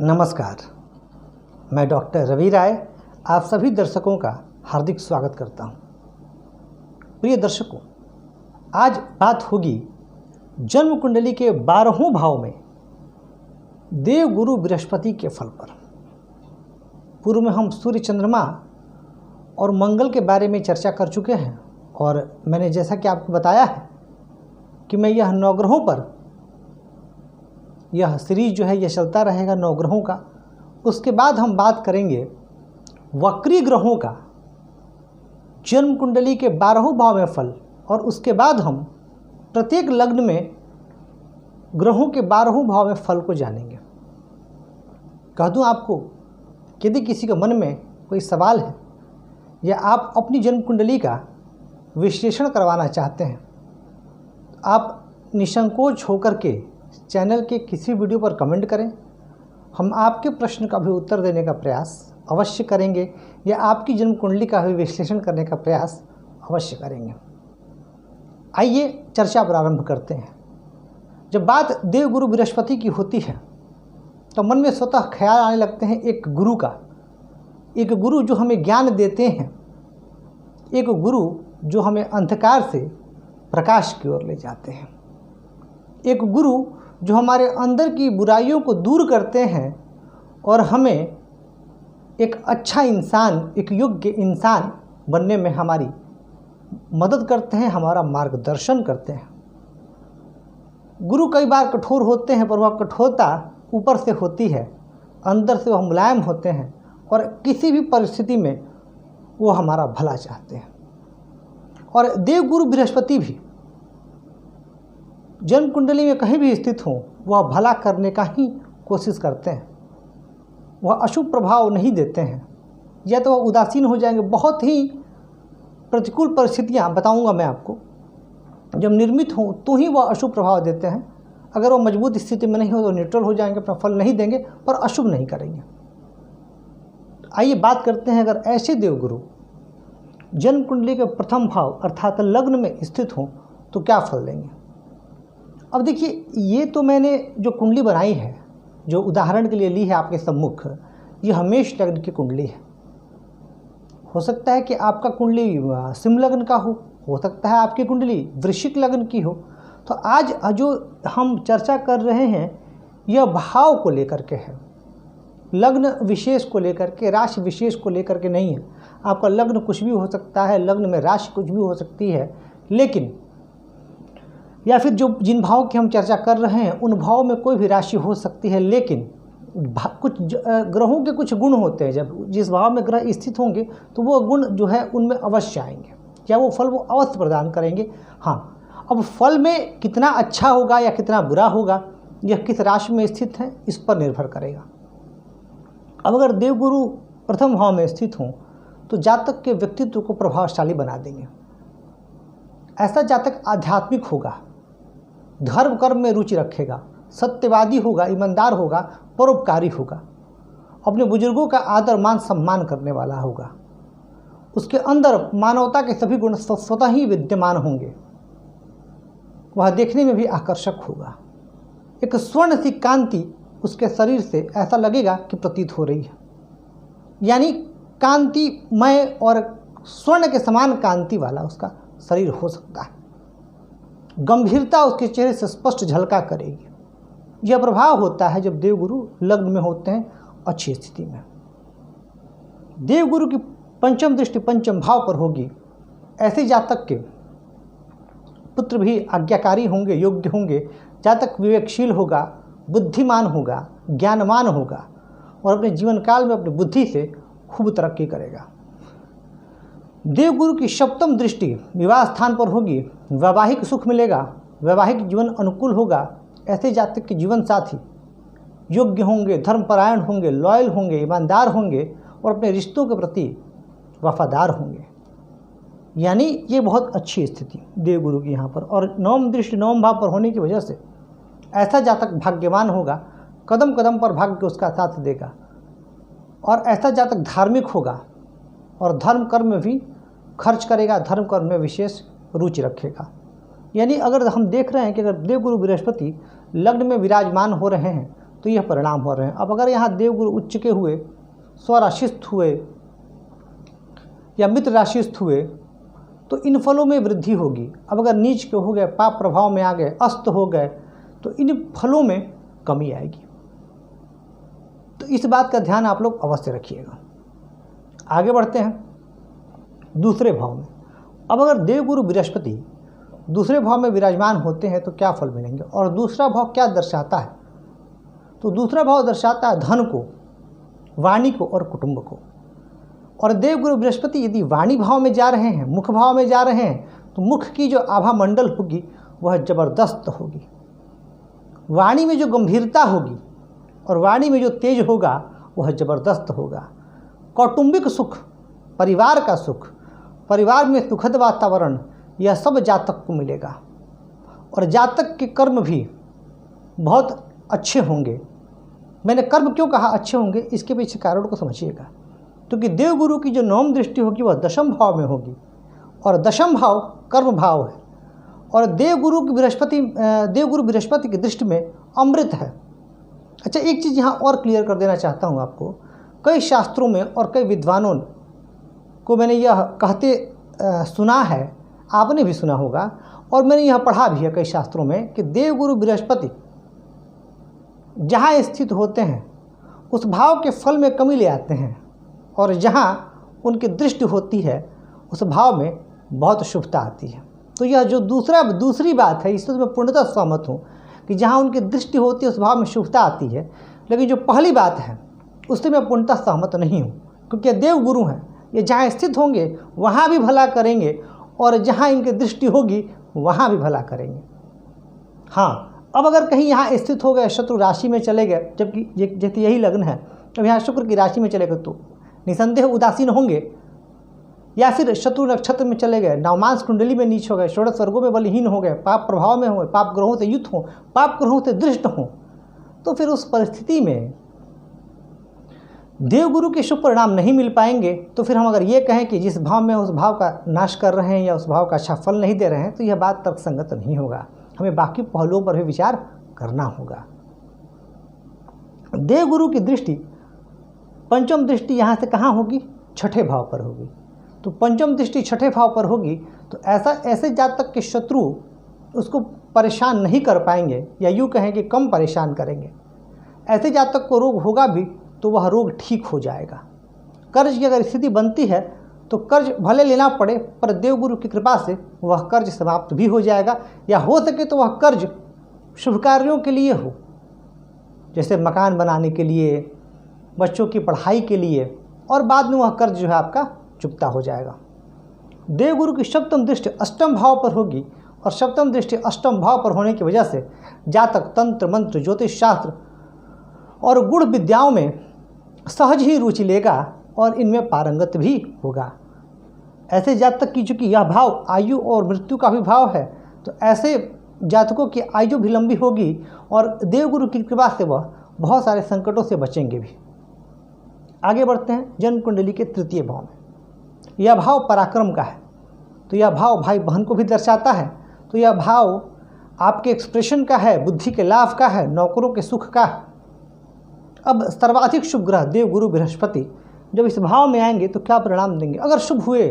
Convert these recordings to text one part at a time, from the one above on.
नमस्कार, मैं डॉक्टर रवि राय आप सभी दर्शकों का हार्दिक स्वागत करता हूं। प्रिय दर्शकों, आज बात होगी जन्म कुंडली के 12वें भाव में देवगुरु बृहस्पति के फल पर। पूर्व में हम सूर्य, चंद्रमा और मंगल के बारे में चर्चा कर चुके हैं और मैंने जैसा कि आपको बताया है कि मैं यह 9 ग्रहों पर यह सीरीज जो है यह चलता रहेगा 9 ग्रहों का। उसके बाद हम बात करेंगे वक्री ग्रहों का जन्म कुंडली के 12वें भाव में फल, और उसके बाद हम प्रत्येक लग्न में ग्रहों के 12वें भाव में फल को जानेंगे। कह दूं आपको, यदि किसी के मन में कोई सवाल है या आप अपनी जन्म कुंडली का विश्लेषण करवाना चाहते हैं, आप निसंकोच होकर के चैनल के किसी वीडियो पर कमेंट करें। हम आपके प्रश्न का भी उत्तर देने का प्रयास अवश्य करेंगे या आपकी जन्म कुंडली का भी विश्लेषण करने का प्रयास अवश्य करेंगे। आइए चर्चा प्रारंभ करते हैं। जब बात देवगुरु बृहस्पति की होती है तो मन में स्वतः ख्याल आने लगते हैं एक गुरु का, एक गुरु जो हमें ज्ञान देते हैं, एक गुरु जो हमें अंधकार से प्रकाश की ओर ले जाते हैं, एक गुरु जो हमारे अंदर की बुराइयों को दूर करते हैं और हमें एक अच्छा इंसान, एक योग्य इंसान बनने में हमारी मदद करते हैं, हमारा मार्गदर्शन करते हैं। गुरु कई बार कठोर होते हैं, पर वह कठोरता ऊपर से होती है, अंदर से वह मुलायम होते हैं और किसी भी परिस्थिति में वो हमारा भला चाहते हैं। और देवगुरु बृहस्पति भी जन्म कुंडली में कहीं भी स्थित हों, वह भला करने का ही कोशिश करते हैं। वह अशुभ प्रभाव नहीं देते हैं, या तो वह उदासीन हो जाएंगे। बहुत ही प्रतिकूल परिस्थितियां बताऊंगा मैं आपको, जब निर्मित हों तो ही वह अशुभ प्रभाव देते हैं। अगर वह मजबूत स्थिति में नहीं हो तो न्यूट्रल हो जाएंगे, अपना फल नहीं देंगे पर अशुभ नहीं करेंगे। आइए बात करते हैं, अगर ऐसे देवगुरु जन्म कुंडली के प्रथम भाव अर्थात लग्न में स्थित हों तो क्या फल देंगे। अब देखिए, ये तो मैंने जो कुंडली बनाई है, जो उदाहरण के लिए ली है आपके सम्मुख, ये हमेश लग्न की कुंडली है। हो सकता है कि आपका कुंडली सिंह लग्न का हो सकता है आपकी कुंडली वृश्चिक लग्न की हो। तो आज जो हम चर्चा कर रहे हैं यह भाव को लेकर के है, लग्न विशेष को लेकर के, राशि विशेष को लेकर के नहीं है। आपका लग्न कुछ भी हो सकता है, लग्न में राशि कुछ भी हो सकती है, लेकिन या फिर जो जिन भाव की हम चर्चा कर रहे हैं उन भाव में कोई भी राशि हो सकती है, लेकिन कुछ ग्रहों के कुछ गुण होते हैं। जब जिस भाव में ग्रह स्थित होंगे तो वो गुण जो है उनमें अवश्य आएंगे, या वो फल वो अवश्य प्रदान करेंगे। हाँ, अब फल में कितना अच्छा होगा या कितना बुरा होगा यह किस राशि में स्थित है इस पर निर्भर करेगा। अब अगर देवगुरु प्रथम भाव में स्थित हों तो जातक के व्यक्तित्व को प्रभावशाली बना देंगे। ऐसा जातक आध्यात्मिक होगा, धर्म कर्म में रुचि रखेगा, सत्यवादी होगा, ईमानदार होगा, परोपकारी होगा, अपने बुजुर्गों का आदर मान सम्मान करने वाला होगा। उसके अंदर मानवता के सभी गुण स्वतः ही विद्यमान होंगे। वह देखने में भी आकर्षक होगा। एक स्वर्ण सी कांति उसके शरीर से ऐसा लगेगा कि प्रतीत हो रही है, यानी कांतिमय और स्वर्ण के समान कांति वाला उसका शरीर हो सकता है। गंभीरता उसके चेहरे से स्पष्ट झलका करेगी। यह प्रभाव होता है जब देवगुरु लग्न में होते हैं अच्छी स्थिति में। देवगुरु की पंचम दृष्टि पंचम भाव पर होगी, ऐसे जातक के पुत्र भी आज्ञाकारी होंगे, योग्य होंगे। जातक विवेकशील होगा, बुद्धिमान होगा, ज्ञानवान होगा और अपने जीवन काल में अपनी बुद्धि से खूब तरक्की करेगा। देवगुरु की सप्तम दृष्टि विवाह स्थान पर होगी, वैवाहिक सुख मिलेगा, वैवाहिक जीवन अनुकूल होगा। ऐसे जातक के जीवन साथी योग्य होंगे, धर्मपरायण होंगे, लॉयल होंगे, ईमानदार होंगे और अपने रिश्तों के प्रति वफादार होंगे। यानी ये बहुत अच्छी स्थिति देवगुरु की यहाँ पर। और नवम दृष्टि नवम भाव पर होने की वजह से ऐसा जातक भाग्यवान होगा, कदम कदम पर भाग्य उसका साथ देगा। और ऐसा जातक धार्मिक होगा और धर्म कर्म में भी खर्च करेगा, धर्म कर्म में विशेष रुचि रखेगा। यानी अगर हम देख रहे हैं कि अगर देवगुरु बृहस्पति लग्न में विराजमान हो रहे हैं तो यह परिणाम हो रहे हैं। अब अगर यहाँ देवगुरु उच्च के हुए, स्वराशिस्थ हुए या मित्र राशिस्थ हुए तो इन फलों में वृद्धि होगी। अब अगर नीच के हो गए, पाप प्रभाव में आ गए, अस्त हो गए, तो इन फलों में कमी आएगी। तो इस बात का ध्यान आप लोग अवश्य रखिएगा। आगे बढ़ते हैं दूसरे भाव में। अब अगर देवगुरु बृहस्पति दूसरे भाव में विराजमान होते हैं तो क्या फल मिलेंगे, और दूसरा भाव क्या दर्शाता है? तो दूसरा भाव दर्शाता है धन को, वाणी को और कुटुंब को। और देवगुरु बृहस्पति यदि वाणी भाव में जा रहे हैं, मुख भाव में जा रहे हैं, तो मुख की जो आभा मंडल होगी वह जबरदस्त होगी। वाणी में जो गंभीरता होगी और वाणी में जो तेज होगा वह जबरदस्त होगा। कौटुंबिक सुख, परिवार का सुख, परिवार में सुखद वातावरण, यह सब जातक को मिलेगा। और जातक के कर्म भी बहुत अच्छे होंगे। मैंने कर्म क्यों कहा अच्छे होंगे, इसके पीछे कारण को समझिएगा। क्योंकि देवगुरु की जो नवम दृष्टि होगी वह दशम भाव में होगी, और दशम भाव कर्म भाव है। और देवगुरु बृहस्पति की दृष्टि में अमृत है। अच्छा, एक चीज़ यहाँ और क्लियर कर देना चाहता हूँ आपको। कई शास्त्रों में और कई विद्वानों को मैंने यह कहते सुना है, आपने भी सुना होगा, और मैंने यह पढ़ा भी है कई शास्त्रों में, कि देवगुरु बृहस्पति जहाँ स्थित होते हैं उस भाव के फल में कमी ले आते हैं, और जहाँ उनकी दृष्टि होती है उस भाव में बहुत शुभता आती है। तो यह जो दूसरी बात है, इससे मैं पूर्णतः सहमत हूँ कि जहाँ उनकी दृष्टि होती है उस भाव में शुभता आती है। लेकिन जो पहली बात है उससे मैं पूर्णतः सहमत नहीं हूँ, क्योंकि देवगुरु हैं, ये जहाँ स्थित होंगे वहाँ भी भला करेंगे, और जहाँ इनकी दृष्टि होगी वहाँ भी भला करेंगे। हाँ, अब अगर कहीं यहाँ स्थित हो गए, शत्रु राशि में चले गए, जबकि जैसे यही लग्न है, अब यहाँ शुक्र की राशि में चले गए तो निसंदेह उदासीन होंगे, या फिर शत्रु नक्षत्र में चले गए, नवमांस कुंडली में नीच हो गए, षोडश वर्गों में बलहीन हो गए, पाप प्रभाव में हो, पाप ग्रहों से युक्त हों, पाप ग्रहों से दृष्ट हों, तो फिर उस परिस्थिति में देवगुरु के शुभ परिणाम नहीं मिल पाएंगे। तो फिर हम अगर ये कहें कि जिस भाव में उस भाव का नाश कर रहे हैं या उस भाव का अच्छा फल नहीं दे रहे हैं, तो यह बात तर्कसंगत नहीं होगा। हमें बाकी पहलुओं पर भी विचार करना होगा। देवगुरु की दृष्टि, पंचम दृष्टि यहाँ से कहाँ होगी? छठे भाव पर होगी। तो पंचम दृष्टि छठे भाव पर होगी तो ऐसे जातक के शत्रु उसको परेशान नहीं कर पाएंगे, या यूँ कहें कि कम परेशान करेंगे। ऐसे जातक को रोग होगा भी तो वह रोग ठीक हो जाएगा। कर्ज की अगर स्थिति बनती है तो कर्ज भले लेना पड़े, पर देवगुरु की कृपा से वह कर्ज समाप्त भी हो जाएगा, या हो सके तो वह कर्ज शुभ कार्यों के लिए हो, जैसे मकान बनाने के लिए, बच्चों की पढ़ाई के लिए, और बाद में वह कर्ज जो है आपका चुकता हो जाएगा। देवगुरु की सप्तम दृष्टि अष्टम भाव पर होगी, और सप्तम दृष्टि अष्टम भाव पर होने की वजह से जातक तंत्र मंत्र, ज्योतिष शास्त्र और गुण विद्याओं में सहज ही रुचि लेगा और इनमें पारंगत भी होगा। ऐसे जातक की चूँकि यह भाव आयु और मृत्यु का भी भाव है, तो ऐसे जातकों की आयु भी लंबी होगी, और देवगुरु की कृपा से वह बहुत सारे संकटों से बचेंगे भी। आगे बढ़ते हैं जन्म कुंडली के तृतीय भाव में। यह भाव पराक्रम का है, तो यह भाव भाई बहन को भी दर्शाता है। तो यह भाव आपके एक्सप्रेशन का है, बुद्धि के लाभ का है, नौकरों के सुख का है। अब सर्वाधिक शुभ ग्रह देवगुरु बृहस्पति जब इस भाव में आएंगे तो क्या परिणाम देंगे? अगर शुभ हुए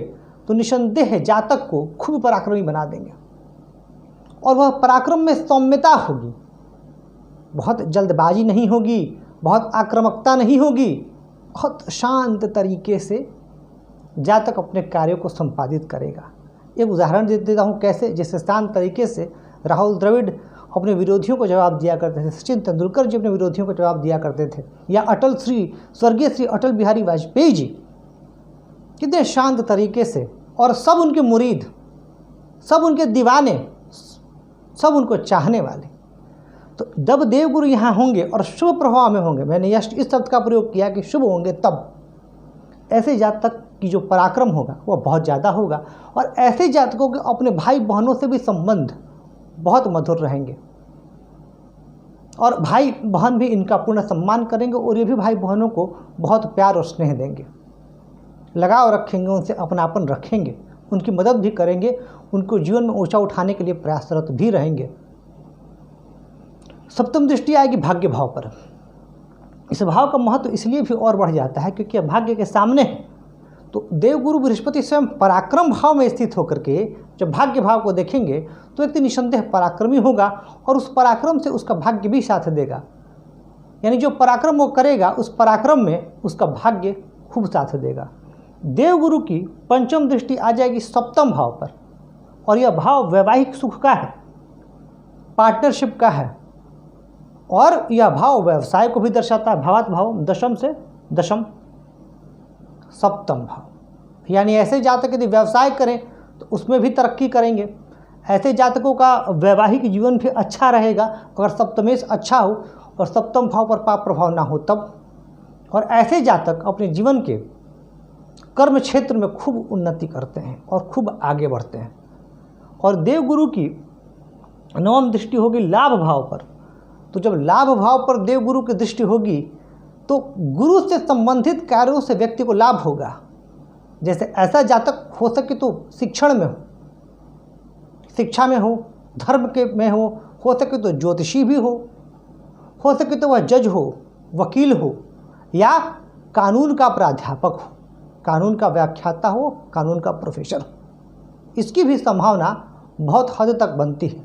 तो निसंदेह जातक को खूब पराक्रमी बना देंगे, और वह पराक्रम में सौम्यता होगी, बहुत जल्दबाजी नहीं होगी, बहुत आक्रामकता नहीं होगी, बहुत शांत तरीके से जातक अपने कार्यों को संपादित करेगा। एक उदाहरण दे देता हूँ कैसे, जिस शांत तरीके से राहुल द्रविड़ अपने विरोधियों को जवाब दिया करते थे, सचिन तेंदुलकर जी अपने विरोधियों को जवाब दिया करते थे, या स्वर्गीय श्री अटल बिहारी वाजपेयी जी कितने शांत तरीके से, और सब उनके मुरीद, सब उनके दीवाने, सब उनको चाहने वाले। तो जब देवगुरु यहाँ होंगे और शुभ प्रभाव में होंगे, मैंने इस शब्द का प्रयोग किया कि शुभ होंगे, तब ऐसे जातक की जो पराक्रम होगा वह बहुत ज़्यादा होगा, और ऐसे जातकों के अपने भाई बहनों से भी संबंध बहुत मधुर रहेंगे, और भाई बहन भी इनका पूर्ण सम्मान करेंगे, और ये भी भाई बहनों को बहुत प्यार और स्नेह देंगे, लगाव रखेंगे, उनसे अपनापन रखेंगे, उनकी मदद भी करेंगे, उनको जीवन में ऊंचा उठाने के लिए प्रयासरत भी रहेंगे। सप्तम दृष्टि आएगी भाग्य भाव पर। इस भाव का महत्व इसलिए भी और बढ़ जाता है क्योंकि भाग्य के सामने है। तो देवगुरु बृहस्पति स्वयं पराक्रम भाव में स्थित होकर के जब भाग्य भाव को देखेंगे तो व्यक्ति निसंदेह पराक्रमी होगा और उस पराक्रम से उसका भाग्य भी साथ देगा। यानी जो पराक्रम वो करेगा उस पराक्रम में उसका भाग्य खूब साथ देगा। देवगुरु की पंचम दृष्टि आ जाएगी सप्तम भाव पर और यह भाव वैवाहिक सुख का है, पार्टनरशिप का है और यह भाव व्यवसाय को भी दर्शाता है। भावात भाव दशम से दशम सप्तम भाव, यानी ऐसे जातक यदि व्यवसाय करें तो उसमें भी तरक्की करेंगे। ऐसे जातकों का वैवाहिक जीवन भी अच्छा रहेगा अगर सप्तमेश अच्छा हो और सप्तम भाव पर पाप प्रभाव ना हो तब। और ऐसे जातक अपने जीवन के कर्म क्षेत्र में खूब उन्नति करते हैं और खूब आगे बढ़ते हैं। और देवगुरु की नवम दृष्टि होगी लाभ भाव पर। तो जब लाभ भाव पर देवगुरु की दृष्टि होगी तो गुरु से संबंधित कार्यों से व्यक्ति को लाभ होगा। जैसे ऐसा जातक हो सके तो शिक्षण में हो, शिक्षा में हो, धर्म के में हो सके तो ज्योतिषी भी हो सके तो वह जज हो, वकील हो या कानून का प्राध्यापक हो, कानून का व्याख्याता हो, कानून का प्रोफेसर हो। इसकी भी संभावना बहुत हद तक बनती है।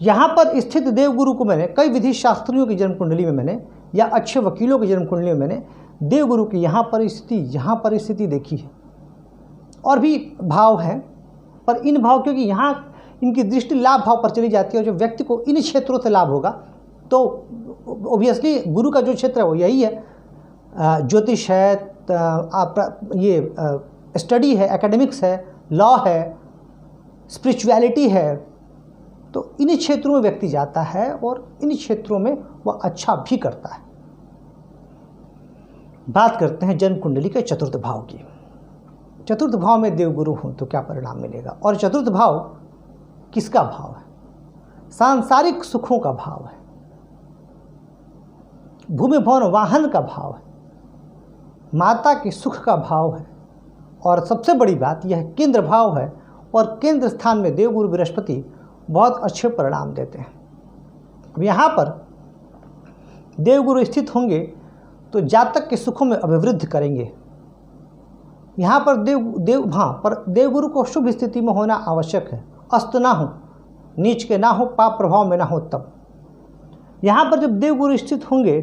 यहाँ पर स्थित देवगुरु को मैंने कई विधि शास्त्रियों की जन्म कुंडली में मैंने या अच्छे वकीलों की जन्म कुंडली में मैंने देवगुरु की यहाँ परिस्थिति देखी है। और भी भाव हैं पर इन भाव क्योंकि यहाँ इनकी दृष्टि लाभ भाव पर चली जाती है और जो व्यक्ति को इन क्षेत्रों से लाभ होगा तो ऑब्वियसली गुरु का जो क्षेत्र है वो यही है, ज्योतिष है, ये स्टडी है, एकेडमिक्स है, लॉ है, स्पिरिचुअलिटी है। तो इन क्षेत्रों में व्यक्ति जाता है और इन क्षेत्रों में वह अच्छा भी करता है। बात करते हैं जन्म कुंडली के चतुर्थ भाव की। चतुर्थ भाव में देवगुरु हो तो क्या परिणाम मिलेगा। और चतुर्थ भाव किसका भाव है? सांसारिक सुखों का भाव है, भूमि भवन वाहन का भाव है, माता के सुख का भाव है और सबसे बड़ी बात यह केंद्र भाव है। और केंद्र स्थान में देवगुरु बृहस्पति बहुत अच्छे परिणाम देते हैं। अब यहाँ पर देवगुरु स्थित होंगे तो जातक के सुखों में अभिवृद्धि करेंगे। यहाँ पर देवगुरु को शुभ स्थिति में होना आवश्यक है, अस्त ना हो, नीच के ना हो, पाप प्रभाव में ना हो तब। यहाँ पर जब देवगुरु स्थित होंगे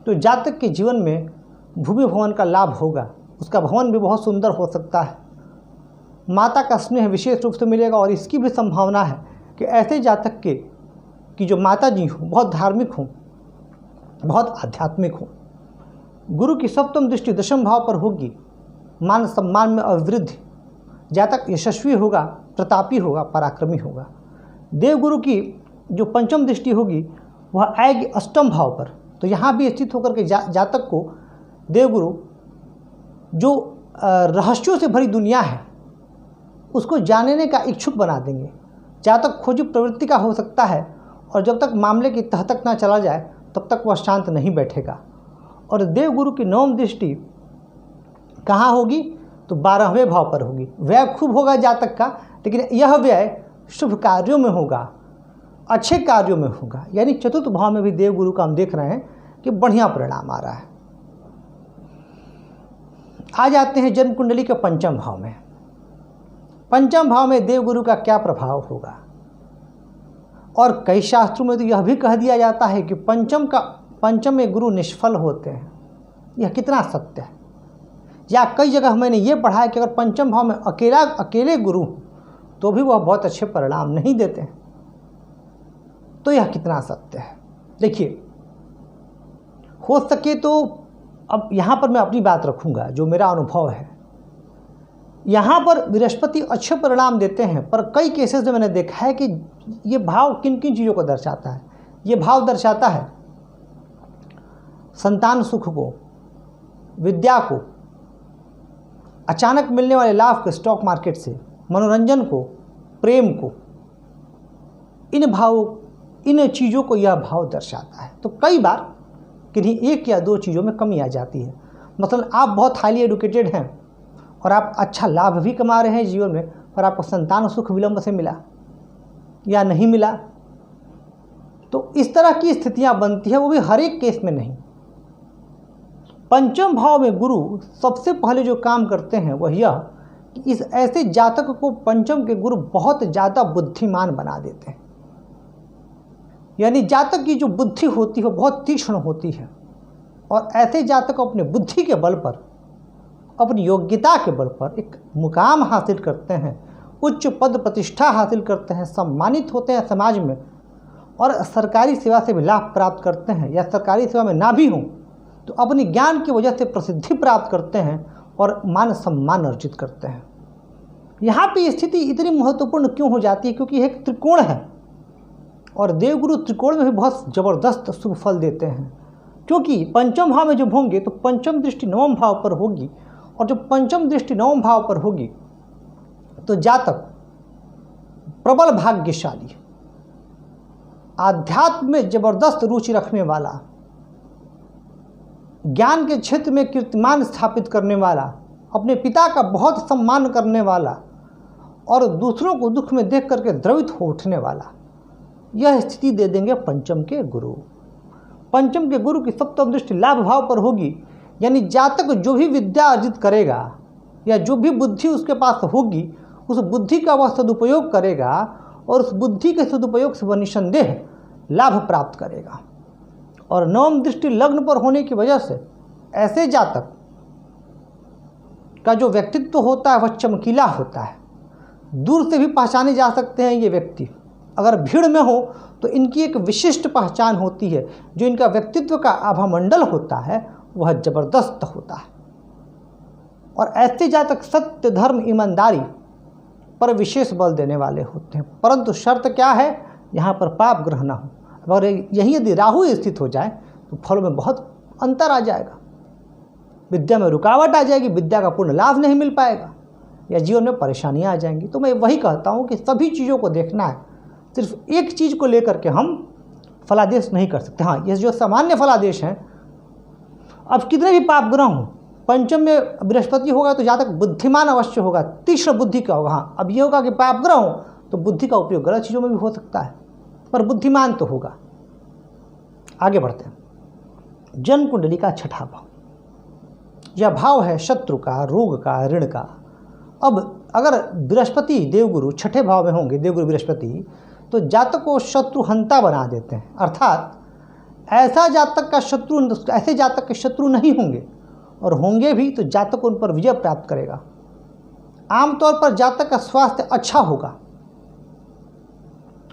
तो जातक के जीवन में भूमि भवन का लाभ होगा, उसका भवन भी बहुत सुंदर हो सकता है, माता का स्नेह विशेष रूप से मिलेगा। और इसकी भी संभावना है कि ऐसे जातक की जो माता जी हो बहुत धार्मिक हो, बहुत आध्यात्मिक हो। गुरु की सप्तम दृष्टि दशम भाव पर होगी, मान सम्मान में अभिवृद्धि, जातक यशस्वी होगा, प्रतापी होगा, पराक्रमी होगा। देवगुरु की जो पंचम दृष्टि होगी वह आएगी अष्टम भाव पर। तो यहाँ भी स्थित होकर के जातक को देवगुरु जो रहस्यों से भरी दुनिया है उसको जानने का इच्छुक बना देंगे। जातक खोजी प्रवृत्ति का हो सकता है और जब तक मामले की तह तक ना चला जाए तब तक वह शांत नहीं बैठेगा। और देवगुरु की नवम दृष्टि कहाँ होगी तो 12वें भाव पर होगी। व्यय खूब होगा जातक का, लेकिन यह व्यय शुभ कार्यों में होगा, अच्छे कार्यों में होगा। यानी चतुर्थ भाव में भी देवगुरु का हम देख रहे हैं कि बढ़िया परिणाम आ रहा है। आ जाते हैं जन्म कुंडली के पंचम भाव में। पंचम भाव में देवगुरु का क्या प्रभाव होगा। और कई शास्त्रों में तो यह भी कह दिया जाता है कि पंचम में गुरु निष्फल होते हैं। यह कितना सत्य है। या कई जगह मैंने ये पढ़ा है कि अगर पंचम भाव में अकेले गुरु तो भी वह बहुत अच्छे परिणाम नहीं देते हैं। तो यह कितना सत्य है। देखिए, हो सके तो अब यहाँ पर मैं अपनी बात रखूँगा, जो मेरा अनुभव है। यहाँ पर बृहस्पति अच्छे परिणाम देते हैं, पर कई केसेस में मैंने देखा है कि ये भाव किन किन चीज़ों को दर्शाता है। ये भाव दर्शाता है संतान सुख को, विद्या को, अचानक मिलने वाले लाभ को, स्टॉक मार्केट से, मनोरंजन को, प्रेम को। इन चीज़ों को यह भाव दर्शाता है। तो कई बार किन्हीं एक या दो चीज़ों में कमी आ जाती है। मतलब आप बहुत हाईली एडुकेटेड हैं और आप अच्छा लाभ भी कमा रहे हैं जीवन में, पर आपको संतान सुख विलंब से मिला या नहीं मिला। तो इस तरह की स्थितियां बनती है, वो भी हर एक केस में नहीं। पंचम भाव में गुरु सबसे पहले जो काम करते हैं वह यह कि इस ऐसे जातक को पंचम के गुरु बहुत ज़्यादा बुद्धिमान बना देते हैं। यानी जातक की जो बुद्धि होती है बहुत तीक्ष्ण होती है और ऐसे जातक अपने बुद्धि के बल पर, अपनी योग्यता के बल पर एक मुकाम हासिल करते हैं, उच्च पद प्रतिष्ठा हासिल करते हैं, सम्मानित होते हैं समाज में और सरकारी सेवा से भी लाभ प्राप्त करते हैं, या सरकारी सेवा में ना भी हों तो अपनी ज्ञान की वजह से प्रसिद्धि प्राप्त करते हैं और मान सम्मान अर्जित करते हैं। यहाँ पे स्थिति इतनी महत्वपूर्ण क्यों हो जाती है? क्योंकि एक त्रिकोण है और देवगुरु त्रिकोण में भी बहुत ज़बरदस्त शुभ फल देते हैं। क्योंकि पंचम भाव में जब होंगे तो पंचम दृष्टि नवम भाव पर होगी और जब पंचम दृष्टि नवम भाव पर होगी तो जातक प्रबल भाग्यशाली, आध्यात्म में जबरदस्त रुचि रखने वाला, ज्ञान के क्षेत्र में कीर्तिमान स्थापित करने वाला, अपने पिता का बहुत सम्मान करने वाला और दूसरों को दुख में देख करके द्रवित हो उठने वाला, यह स्थिति दे देंगे पंचम के गुरु। पंचम के गुरु की सप्तम दृष्टि लाभ भाव पर होगी, यानी जातक जो भी विद्या अर्जित करेगा या जो भी बुद्धि उसके पास होगी उस बुद्धि का वह सदुपयोग करेगा और उस बुद्धि के सदुपयोग से वह निसंदेह लाभ प्राप्त करेगा। और नवम दृष्टि लग्न पर होने की वजह से ऐसे जातक का जो व्यक्तित्व होता है वह चमकीला होता है, दूर से भी पहचाने जा सकते हैं ये व्यक्ति। अगर भीड़ में हो तो इनकी एक विशिष्ट पहचान होती है, जो इनका व्यक्तित्व का आभामंडल होता है वह जबरदस्त होता है। और ऐसे जातक सत्य, धर्म, ईमानदारी पर विशेष बल देने वाले होते हैं, परंतु शर्त क्या है? यहाँ पर पाप ग्रह न हो। और यही यदि राहु स्थित हो जाए तो फलों में बहुत अंतर आ जाएगा, विद्या में रुकावट आ जाएगी, विद्या का पूर्ण लाभ नहीं मिल पाएगा या जीवन में परेशानियाँ आ जाएंगी। तो मैं वही कहता हूँ कि सभी चीज़ों को देखना है, सिर्फ एक चीज़ को लेकर के हम फलादेश नहीं कर सकते। हाँ, ये जो सामान्य फलादेश हैं, अब कितने भी पाप ग्रह हों, पंचम में बृहस्पति होगा तो जातक बुद्धिमान अवश्य होगा, तीक्ष्ण बुद्धि का होगा। हाँ, अब ये होगा कि पाप ग्रह हो तो बुद्धि का उपयोग गलत चीज़ों में भी हो सकता है, पर बुद्धिमान तो होगा। आगे बढ़ते हैं। जन्म कुंडली का छठा भाव, यह भाव है शत्रु का, रोग का, ऋण का। अब अगर बृहस्पति देवगुरु छठे भाव में होंगे, देवगुरु बृहस्पति, तो जातक को शत्रुहंता बना देते हैं। अर्थात ऐसा जातक का शत्रु, ऐसे जातक के शत्रु नहीं होंगे और होंगे भी तो जातक उन पर विजय प्राप्त करेगा। आमतौर पर जातक का स्वास्थ्य अच्छा होगा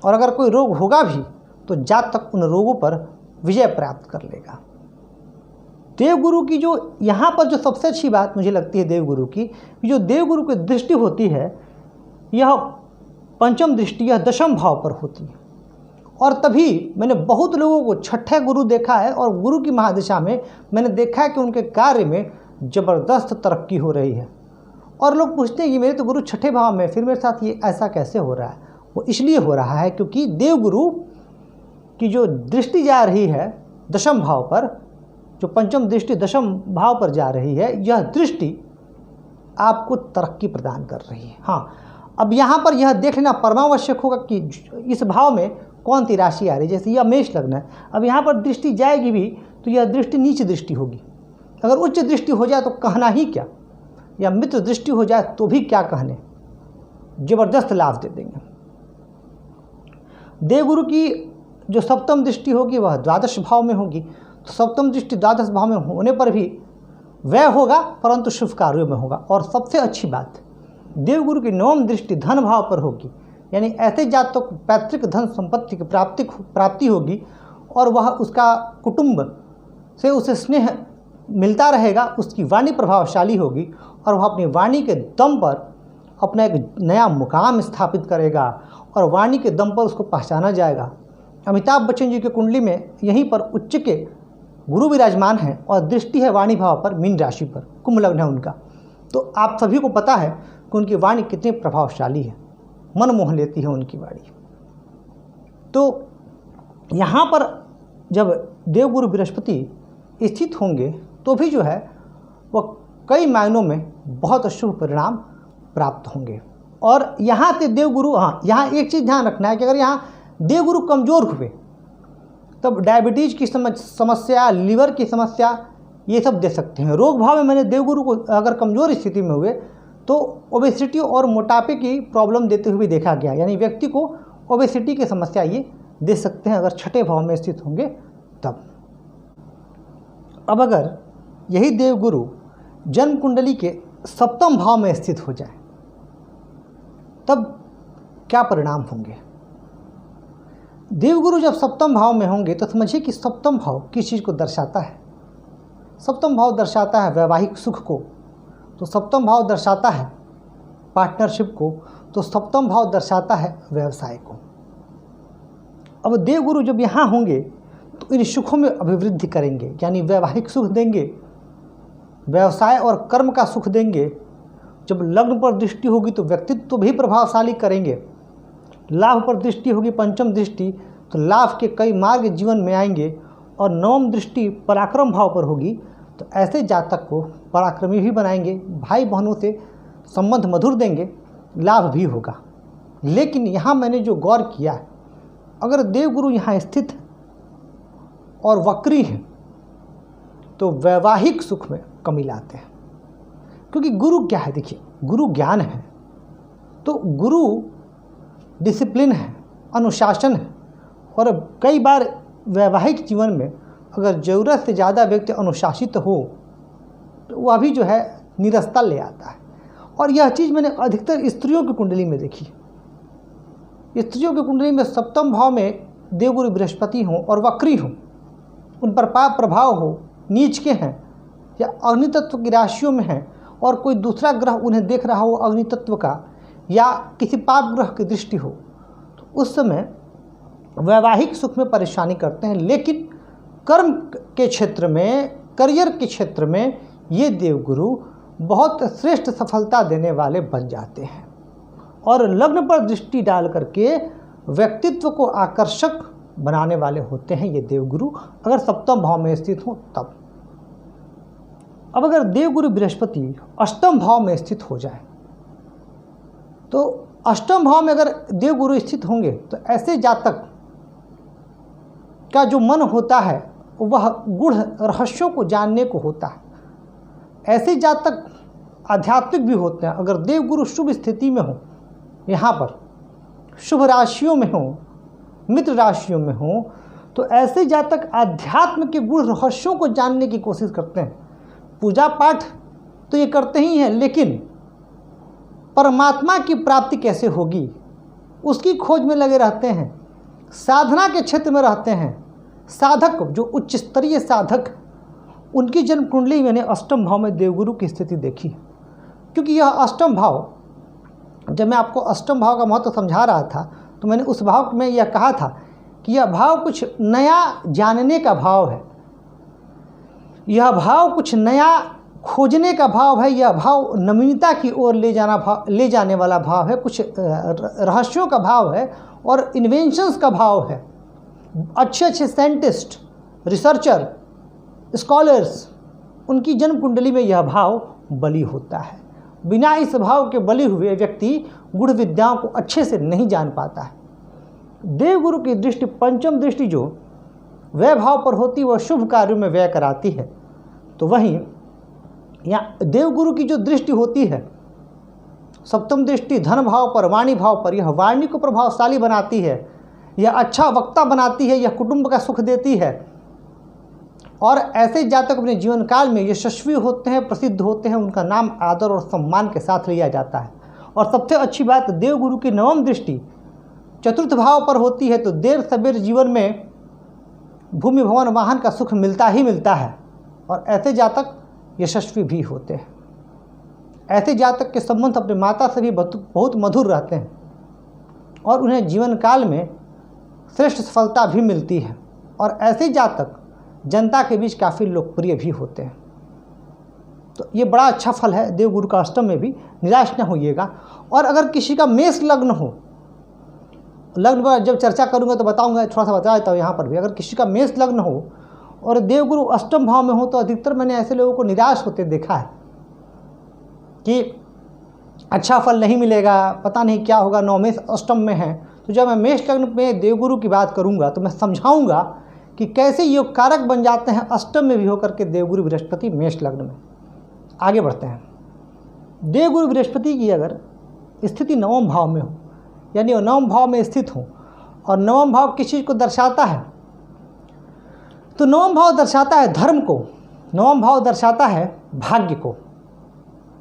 और अगर कोई रोग होगा भी तो जातक उन रोगों पर विजय प्राप्त कर लेगा। देवगुरु की जो यहाँ पर जो सबसे अच्छी बात मुझे लगती है देवगुरु की, जो देवगुरु की दृष्टि होती है यह पंचम दृष्टि, यह दशम भाव पर होती है। और तभी मैंने बहुत लोगों को छठे गुरु देखा है और गुरु की महादशा में मैंने देखा है कि उनके कार्य में ज़बरदस्त तरक्की हो रही है। और लोग पूछते हैं कि मेरे तो गुरु छठे भाव में, फिर मेरे साथ ये ऐसा कैसे हो रहा है? वो इसलिए हो रहा है क्योंकि देवगुरु की जो दृष्टि जा रही है दशम भाव पर, जो पंचम दृष्टि दशम भाव पर जा रही है, यह दृष्टि आपको तरक्की प्रदान कर रही है। हाँ, अब यहाँ पर यह देख लेना परमावश्यक होगा कि इस भाव में कौन सी राशि आ रही है। जैसे यह मेष लग्न है, अब यहाँ पर दृष्टि जाएगी भी तो यह दृष्टि नीच दृष्टि होगी। अगर उच्च दृष्टि हो जाए तो कहना ही क्या, या मित्र दृष्टि हो जाए तो भी क्या कहने, जबरदस्त लाभ दे देंगे। देवगुरु की जो सप्तम दृष्टि होगी वह द्वादश भाव में होगी, तो सप्तम दृष्टि द्वादश भाव में होने पर भी व्यय होगा परंतु शुभ कार्यों में होगा। और सबसे अच्छी बात, देवगुरु की नवम दृष्टि धन भाव पर होगी, यानी ऐसे जातक को पैतृक धन संपत्ति की प्राप्ति होगी और वह उसका कुटुंब से उसे स्नेह मिलता रहेगा, उसकी वाणी प्रभावशाली होगी और वह अपनी वाणी के दम पर अपना एक नया मुकाम स्थापित करेगा और वाणी के दम पर उसको पहचाना जाएगा। अमिताभ बच्चन जी के कुंडली में यहीं पर उच्च के गुरु विराजमान हैं और दृष्टि है वाणी भाव पर, मीन राशि पर, कुंभ लग्न है उनका। तो आप सभी को पता है कि उनकी वाणी कितनी प्रभावशाली है, मन मोह लेती है उनकी वाणी। तो यहाँ पर जब देवगुरु बृहस्पति स्थित होंगे तो भी जो है वह कई मायनों में बहुत शुभ परिणाम प्राप्त होंगे। और यहाँ से देवगुरु, हाँ, यहाँ एक चीज़ ध्यान रखना है कि अगर यहाँ देवगुरु कमज़ोर हुए तब डायबिटीज़ की समस्या, लीवर की समस्या ये सब दे सकते हैं। रोग भाव में मैंने देवगुरु को अगर कमज़ोर स्थिति में हुए तो ओबेसिटी और मोटापे की प्रॉब्लम देते हुए भी देखा गया, यानी व्यक्ति को ओबेसिटी की समस्या ये दे सकते हैं अगर छठे भाव में स्थित होंगे तब। अब अगर यही देवगुरु जन्म कुंडली के सप्तम भाव में स्थित हो जाए तब क्या परिणाम होंगे। देवगुरु जब सप्तम भाव में होंगे तो समझिए कि सप्तम भाव किस चीज़ को दर्शाता है। सप्तम भाव दर्शाता है वैवाहिक सुख को, तो सप्तम भाव दर्शाता है पार्टनरशिप को, तो सप्तम भाव दर्शाता है व्यवसाय को। अब देवगुरु जब यहाँ होंगे तो इन सुखों में अभिवृद्धि करेंगे, यानी वैवाहिक सुख देंगे, व्यवसाय और कर्म का सुख देंगे। जब लग्न पर दृष्टि होगी तो व्यक्तित्व भी प्रभावशाली करेंगे। लाभ पर दृष्टि होगी, पंचम दृष्टि, तो लाभ के कई मार्ग जीवन में आएंगे। और नवम दृष्टि पराक्रम भाव पर होगी तो ऐसे जातक को पराक्रमी भी बनाएंगे, भाई बहनों से संबंध मधुर देंगे, लाभ भी होगा। लेकिन यहाँ मैंने जो गौर किया है, अगर देवगुरु यहाँ स्थित है और वक्री हैं तो वैवाहिक सुख में कमी लाते हैं। क्योंकि गुरु क्या है, देखिए गुरु ज्ञान है, तो गुरु डिसिप्लिन है, अनुशासन है। और कई बार वैवाहिक जीवन में अगर ज़रूरत से ज़्यादा व्यक्ति अनुशासित हो तो वह भी जो है निरस्ता ले आता है। और यह चीज़ मैंने अधिकतर स्त्रियों की कुंडली में देखी। स्त्रियों की कुंडली में सप्तम भाव में देवगुरु बृहस्पति हों और वक्री हों, उन पर पाप प्रभाव हो, नीच के हैं या अग्नि तत्व की राशियों में हैं और कोई दूसरा ग्रह उन्हें देख रहा हो अग्नि तत्व का, या किसी पाप ग्रह की दृष्टि हो, तो उस समय वैवाहिक सुख में परेशानी करते हैं। लेकिन कर्म के क्षेत्र में, करियर के क्षेत्र में ये देवगुरु बहुत श्रेष्ठ सफलता देने वाले बन जाते हैं। और लग्न पर दृष्टि डाल करके व्यक्तित्व को आकर्षक बनाने वाले होते हैं ये देवगुरु, अगर सप्तम भाव में स्थित हो तब। अब अगर देवगुरु बृहस्पति अष्टम भाव में स्थित हो जाए तो अष्टम भाव में अगर देवगुरु स्थित होंगे तो ऐसे जातक का जो मन होता है वह गूढ़ रहस्यों को जानने को होता है। ऐसे जातक आध्यात्मिक भी होते हैं। अगर देवगुरु शुभ स्थिति में हो, यहाँ पर शुभ राशियों में हो, मित्र राशियों में हो, तो ऐसे जातक आध्यात्म के गूढ़ रहस्यों को जानने की कोशिश करते हैं। पूजा पाठ तो ये करते ही हैं, लेकिन परमात्मा की प्राप्ति कैसे होगी उसकी खोज में लगे रहते हैं। साधना के क्षेत्र में रहते हैं। साधक जो उच्च स्तरीय साधक, उनकी जन्म कुंडली मैंने अष्टम भाव में देवगुरु की स्थिति देखी। क्योंकि यह अष्टम भाव, जब मैं आपको अष्टम भाव का महत्व समझा रहा था तो मैंने उस भाव में यह कहा था कि यह भाव कुछ नया जानने का भाव है, यह भाव कुछ नया खोजने का भाव है, यह भाव नवीनता की ओर ले जाने वाला भाव है, कुछ रहस्यों का भाव है और इन्वेंशंस का भाव है। अच्छे अच्छे साइंटिस्ट, रिसर्चर, स्कॉलर्स, उनकी जन्म कुंडली में यह भाव बली होता है। बिना इस भाव के बली हुए व्यक्ति गूढ़ विद्याओं को अच्छे से नहीं जान पाता है। देवगुरु की दृष्टि, पंचम दृष्टि जो व्यय भाव पर होती है वह शुभ कार्यों में व्यय कराती है। तो वहीं यहाँ देवगुरु की जो दृष्टि होती है सप्तम दृष्टि धन भाव पर, वाणी भाव पर, यह वाणी को प्रभावशाली बनाती है, यह अच्छा वक्ता बनाती है, यह कुटुंब का सुख देती है। और ऐसे जातक अपने जीवन काल में यशस्वी होते हैं, प्रसिद्ध होते हैं, उनका नाम आदर और सम्मान के साथ लिया जाता है। और सबसे अच्छी बात, देवगुरु की नवम दृष्टि चतुर्थ भाव पर होती है तो देर सबेर जीवन में भूमि भवन वाहन का सुख मिलता ही मिलता है। और ऐसे जातक यशस्वी भी होते हैं। ऐसे जातक के संबंध अपने माता से भी बहुत मधुर रहते हैं और उन्हें जीवन काल में श्रेष्ठ सफलता भी मिलती है। और ऐसे जातक जनता के बीच काफ़ी लोकप्रिय भी होते हैं। तो ये बड़ा अच्छा फल है देवगुरु का अष्टम में भी, निराश न होइएगा। और अगर किसी का मेष लग्न हो, लग्न पर जब चर्चा करूंगा तो बताऊंगा, थोड़ा सा बता देता हूँ यहाँ पर भी। अगर किसी का मेष लग्न हो और देवगुरु अष्टम भाव में हो तो अधिकतर मैंने ऐसे लोगों को निराश होते देखा है कि अच्छा फल नहीं मिलेगा, पता नहीं क्या होगा, नौ मेष अष्टम में है। तो जब मैं मेष लग्न में देवगुरु की बात करूंगा तो मैं समझाऊंगा कि कैसे योग कारक बन जाते हैं अष्टम में भी होकर के देवगुरु बृहस्पति मेष लग्न में। आगे बढ़ते हैं। देवगुरु बृहस्पति की अगर स्थिति नवम भाव में हो, यानी वो नवम भाव में स्थित हो, और नवम भाव किस चीज़ को दर्शाता है, तो नवम भाव दर्शाता है धर्म को, नवम भाव दर्शाता है भाग्य को,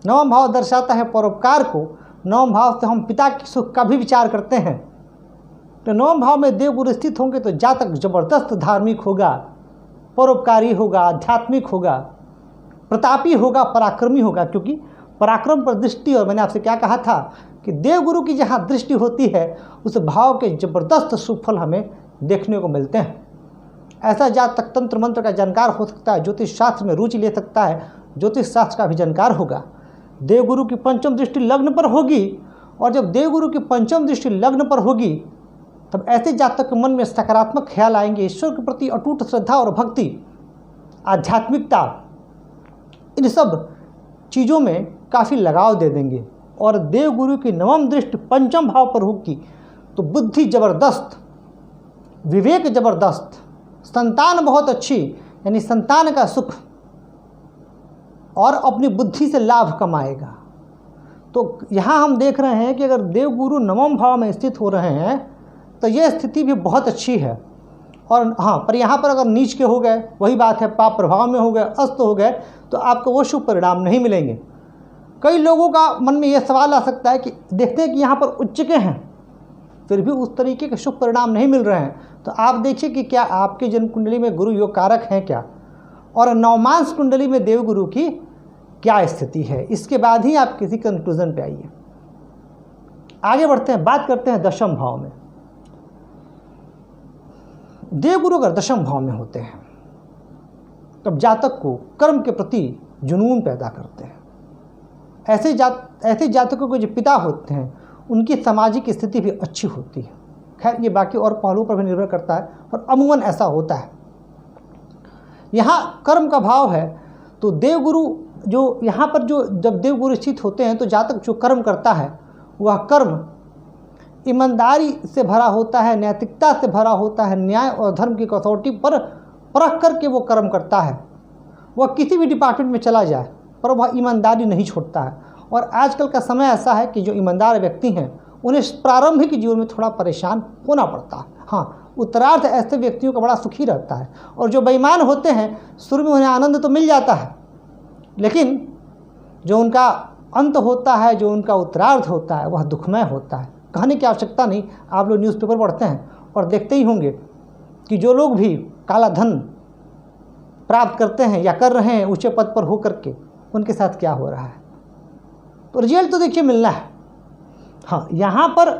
नवम भाव दर्शाता है परोपकार को। नवम भाव से हम पिता के सुख का भी विचार करते हैं। तो नवम भाव में देवगुरु स्थित होंगे तो जातक जबरदस्त धार्मिक होगा, परोपकारी होगा, आध्यात्मिक होगा, प्रतापी होगा, पराक्रमी होगा, क्योंकि पराक्रम पर दृष्टि, और मैंने आपसे क्या कहा था कि देवगुरु की जहाँ दृष्टि होती है उस भाव के जबरदस्त सुफल हमें देखने को मिलते हैं। ऐसा जातक तंत्र मंत्र का जानकार हो सकता है, ज्योतिष शास्त्र में रुचि ले सकता है, ज्योतिष शास्त्र का भी जानकार होगा। देवगुरु की पंचम दृष्टि लग्न पर होगी, और जब देवगुरु की पंचम दृष्टि लग्न पर होगी तब ऐसे जातक के मन में सकारात्मक ख्याल आएंगे, ईश्वर के प्रति अटूट श्रद्धा और भक्ति, आध्यात्मिकता, इन सब चीज़ों में काफ़ी लगाव दे देंगे। और देवगुरु की नवम दृष्टि पंचम भाव पर होगी तो बुद्धि जबरदस्त, विवेक जबरदस्त, संतान बहुत अच्छी, यानी संतान का सुख, और अपनी बुद्धि से लाभ कमाएगा। तो यहाँ हम देख रहे हैं कि अगर देवगुरु नवम भाव में स्थित हो रहे हैं तो यह स्थिति भी बहुत अच्छी है। और हाँ, पर यहाँ पर अगर नीच के हो गए, वही बात है, पाप प्रभाव में हो गए, अस्त हो गए, तो आपको वो शुभ परिणाम नहीं मिलेंगे। कई लोगों का मन में यह सवाल आ सकता है कि देखते हैं कि यहाँ पर उच्च के हैं फिर भी उस तरीके के शुभ परिणाम नहीं मिल रहे हैं। तो आप देखिए कि क्या आपके जन्म कुंडली में गुरु योग कारक हैं क्या, और नवमांश कुंडली में देवगुरु की क्या स्थिति है, इसके बाद ही आप किसी कंक्लूजन पे आइए। आगे बढ़ते हैं, बात करते हैं दशम भाव में। देवगुरु अगर दशम भाव में होते हैं तब जातक को कर्म के प्रति जुनून पैदा करते हैं। ऐसे जातकों के जो पिता होते हैं उनकी सामाजिक स्थिति भी अच्छी होती है। खैर ये बाकी और पहलुओं पर भी निर्भर करता है, और अमूमन ऐसा होता है। यहाँ कर्म का भाव है तो देवगुरु जो यहाँ पर जो जब देवगुरु स्थित होते हैं तो जातक जो कर्म करता है वह कर्म ईमानदारी से भरा होता है, नैतिकता से भरा होता है, न्याय और धर्म की कसौटी पर परख करके वो कर्म करता है। वह किसी भी डिपार्टमेंट में चला जाए पर वह ईमानदारी नहीं छोड़ता है। और आजकल का समय ऐसा है कि जो ईमानदार व्यक्ति हैं उन्हें प्रारंभिक जीवन में थोड़ा परेशान होना पड़ता है। हाँ, उत्तरार्ध ऐसे व्यक्तियों का बड़ा सुखी रहता है, और जो बेईमान होते हैं शुरू में उन्हें आनंद तो मिल जाता है, लेकिन जो उनका अंत होता है, जो उनका उत्तरार्ध होता है, वह दुखमय होता है। कहने की आवश्यकता नहीं, आप लोग न्यूज़पेपर पढ़ते हैं और देखते ही होंगे कि जो लोग भी काला धन प्राप्त करते हैं या कर रहे हैं ऊंचे पद पर होकर के, उनके साथ क्या हो रहा है। तो रिजल्ट तो देखिए मिलना है। हाँ, यहाँ पर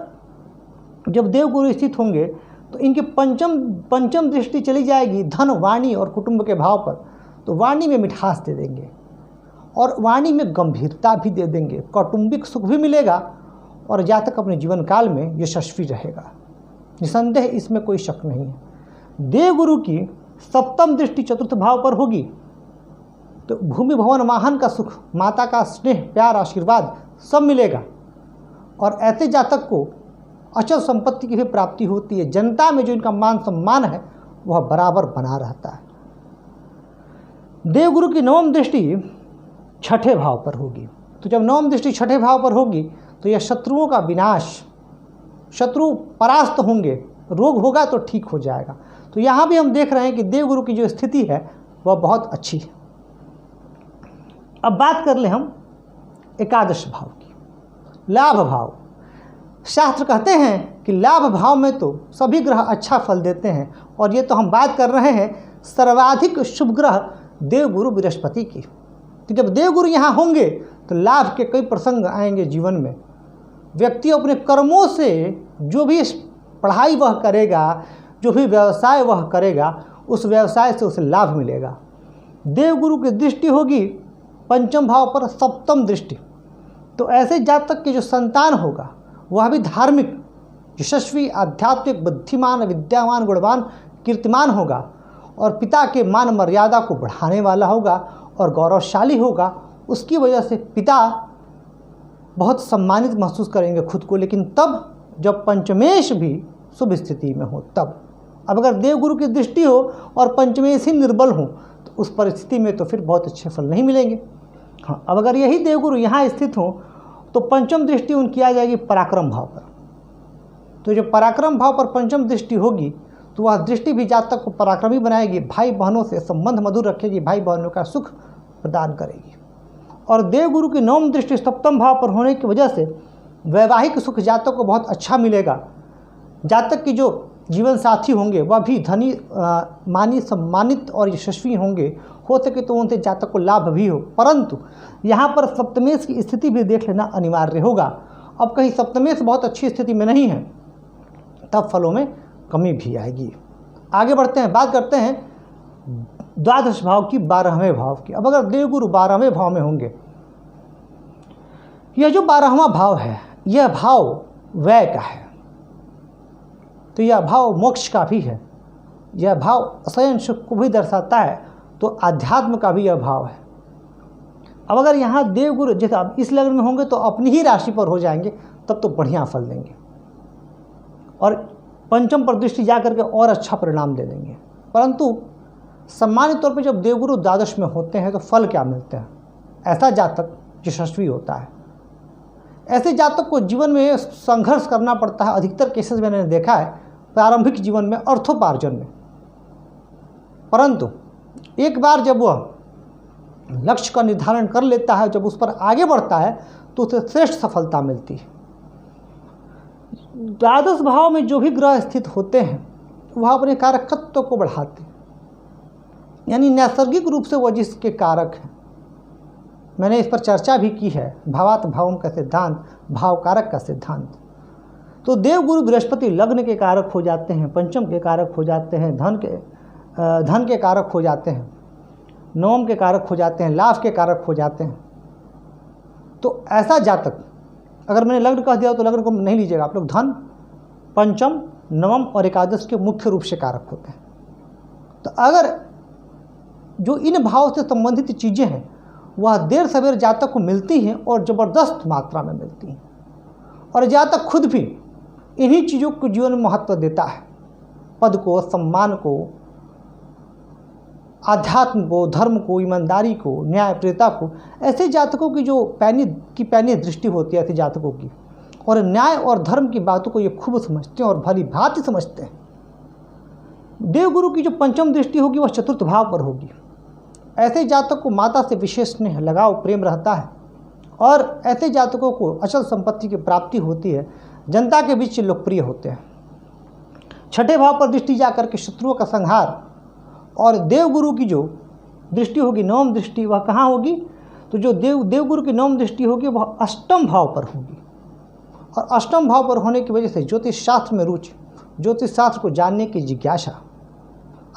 जब देवगुरु स्थित होंगे तो इनकी पंचम दृष्टि चली जाएगी धन, वाणी और कुटुंब के भाव पर, तो वाणी में मिठास दे देंगे और वाणी में गंभीरता भी दे देंगे, कौटुंबिक सुख भी मिलेगा, और जातक अपने जीवन काल में यशस्वी रहेगा। निसंदेह इसमें कोई शक नहीं है। देवगुरु की सप्तम दृष्टि चतुर्थ भाव पर होगी तो भूमि भवन वाहन का सुख, माता का स्नेह, प्यार, आशीर्वाद सब मिलेगा, और ऐसे जातक को अचल संपत्ति की भी प्राप्ति होती है। जनता में जो इनका मान सम्मान है वह बराबर बना रहता है। देवगुरु की नवम दृष्टि छठे भाव पर होगी, तो जब नवम दृष्टि छठे भाव पर होगी तो यह शत्रुओं का विनाश, शत्रु परास्त होंगे, रोग होगा तो ठीक हो जाएगा। तो यहाँ भी हम देख रहे हैं कि देवगुरु की जो स्थिति है वह बहुत अच्छी है। अब बात कर ले हम एकादश भाव की, लाभ भाव। शास्त्र कहते हैं कि लाभ भाव में तो सभी ग्रह अच्छा फल देते हैं, और ये तो हम बात कर रहे हैं सर्वाधिक शुभ ग्रह देवगुरु बृहस्पति की। तो जब देवगुरु यहाँ होंगे तो लाभ के कई प्रसंग आएंगे जीवन में। व्यक्ति अपने कर्मों से जो भी पढ़ाई वह करेगा, जो भी व्यवसाय वह करेगा, उस व्यवसाय से उसे लाभ मिलेगा। देवगुरु की दृष्टि होगी पंचम भाव पर, सप्तम दृष्टि, तो ऐसे जातक के जो संतान होगा वह भी धार्मिक, यशस्वी, आध्यात्मिक, बुद्धिमान, विद्यावान, गुणवान, कीर्तिमान होगा, और पिता के मान मर्यादा को बढ़ाने वाला होगा और गौरवशाली होगा। उसकी वजह से पिता बहुत सम्मानित महसूस करेंगे खुद को, लेकिन तब जब पंचमेश भी शुभ स्थिति में हो तब। अब अगर देवगुरु की दृष्टि हो और पंचमेश ही निर्बल हो तो उस परिस्थिति में तो फिर बहुत अच्छे फल नहीं मिलेंगे। हाँ, अब अगर यही देवगुरु यहाँ स्थित हो तो पंचम दृष्टि उनकी आ जाएगी पराक्रम भाव पर। तो जो पराक्रम भाव पर पंचम दृष्टि होगी तो वह दृष्टि भी जातक को पराक्रमी बनाएगी, भाई बहनों से संबंध मधुर रखेगी, भाई बहनों का सुख प्रदान करेगी। और देवगुरु की नवम दृष्टि सप्तम भाव पर होने की वजह से वैवाहिक सुख जातक को बहुत अच्छा मिलेगा। जातक की जो जीवन साथी होंगे वह भी धनी मानी सम्मानित और यशस्वी होंगे, हो सके तो उनसे जातक को लाभ भी हो। परंतु यहाँ पर सप्तमेश की स्थिति भी देख लेना अनिवार्य होगा। अब कहीं सप्तमेश बहुत अच्छी स्थिति में नहीं है तब फलों में कमी भी आएगी। आगे बढ़ते हैं, बात करते हैं द्वादश भाव की, 12वें भाव की। अब अगर देवगुरु 12वें भाव में होंगे, यह जो 12वां भाव है यह भाव व्यय का है, तो यह भाव मोक्ष का भी है, यह भाव असयन सुख को भी दर्शाता है, तो आध्यात्म का भी यह भाव है। अब अगर यहाँ देवगुरु जैसे अब इस लग्न में होंगे तो अपनी ही राशि पर हो जाएंगे तब तो बढ़िया फल देंगे और पंचम पर दृष्टि जा करके और अच्छा परिणाम दे देंगे। परंतु सामान्य तौर पर जब देवगुरु द्वादश में होते हैं तो फल क्या मिलते हैं? ऐसा जातक यशस्वी होता है, ऐसे जातक को जीवन में संघर्ष करना पड़ता है। अधिकतर केसेस मैंने देखा है प्रारंभिक जीवन में अर्थोपार्जन में, परंतु एक बार जब वह लक्ष्य का निर्धारण कर लेता है, जब उस पर आगे बढ़ता है तो उसे श्रेष्ठ सफलता मिलती है। द्वादश भाव में जो भी ग्रह स्थित होते हैं वह अपने कारकत्व को बढ़ाते हैं, यानी नैसर्गिक रूप से वह जिसके कारक हैं। मैंने इस पर चर्चा भी की है, भावात भावम का सिद्धांत, भाव कारक का सिद्धांत। तो देवगुरु बृहस्पति लग्न के कारक हो जाते हैं, पंचम के कारक हो जाते हैं, धन के कारक हो जाते हैं, नवम के कारक हो जाते हैं, लाभ के कारक हो जाते हैं। तो ऐसा जातक, अगर मैंने लग्न कह दिया तो लग्न को नहीं लीजिएगा आप लोग, धन, पंचम, नवम और एकादश के मुख्य रूप से कारक होते हैं। तो अगर जो इन भाव से संबंधित चीज़ें हैं वह देर सवेर जातक को मिलती हैं और ज़बरदस्त मात्रा में मिलती हैं, और जातक खुद भी इन्हीं चीज़ों को जीवन में महत्व देता है, पद को, सम्मान को, आध्यात्म को, धर्म को, ईमानदारी को, न्यायप्रियता को। ऐसे जातकों की जो पैनी दृष्टि होती है ऐसे जातकों की, और न्याय और धर्म की बातों को ये खूब समझते हैं और भली भांति समझते हैं। देवगुरु की जो पंचम दृष्टि होगी वह चतुर्थ भाव पर होगी। ऐसे जातक को माता से विशेष स्नेह, लगाव, प्रेम रहता है, और ऐसे जातकों को अचल संपत्ति की प्राप्ति होती है, जनता के बीच लोकप्रिय होते हैं। छठे भाव पर दृष्टि जाकर के शत्रुओं का संहार, और देवगुरु की जो दृष्टि होगी नवम दृष्टि, वह कहाँ होगी? तो जो देवगुरु की नवम दृष्टि होगी वह अष्टम भाव पर होगी, और अष्टम भाव पर होने की वजह से ज्योतिष शास्त्र में रुचि, ज्योतिष शास्त्र को जानने की जिज्ञासा,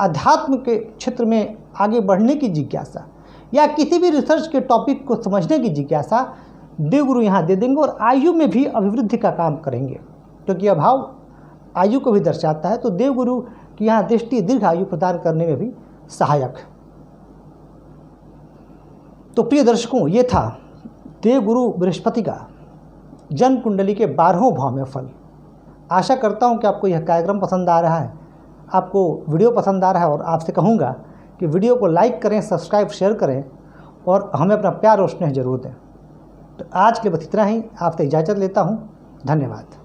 अध्यात्म के क्षेत्र में आगे बढ़ने की जिज्ञासा, या किसी भी रिसर्च के टॉपिक को समझने की जिज्ञासा देवगुरु यहाँ दे देंगे, और आयु में भी अभिवृद्धि का काम करेंगे, क्योंकि यह भाव आयु को भी दर्शाता है। तो देवगुरु की यहाँ दृष्टि दीर्घ आयु प्रदान करने में भी सहायक है। तो प्रिय दर्शकों, ये था देवगुरु बृहस्पति का जन्म कुंडली के 12वें भाव में फल। आशा करता हूँ कि आपको यह कार्यक्रम पसंद आ रहा है, आपको वीडियो पसंद आ रहा है, और आपसे कहूँगा कि वीडियो को लाइक करें, सब्सक्राइब, शेयर करें और हमें अपना प्यार और स्नेह जरूर दें। तो आज के लिए बस इतना ही, आपसे इजाज़त लेता हूँ। धन्यवाद।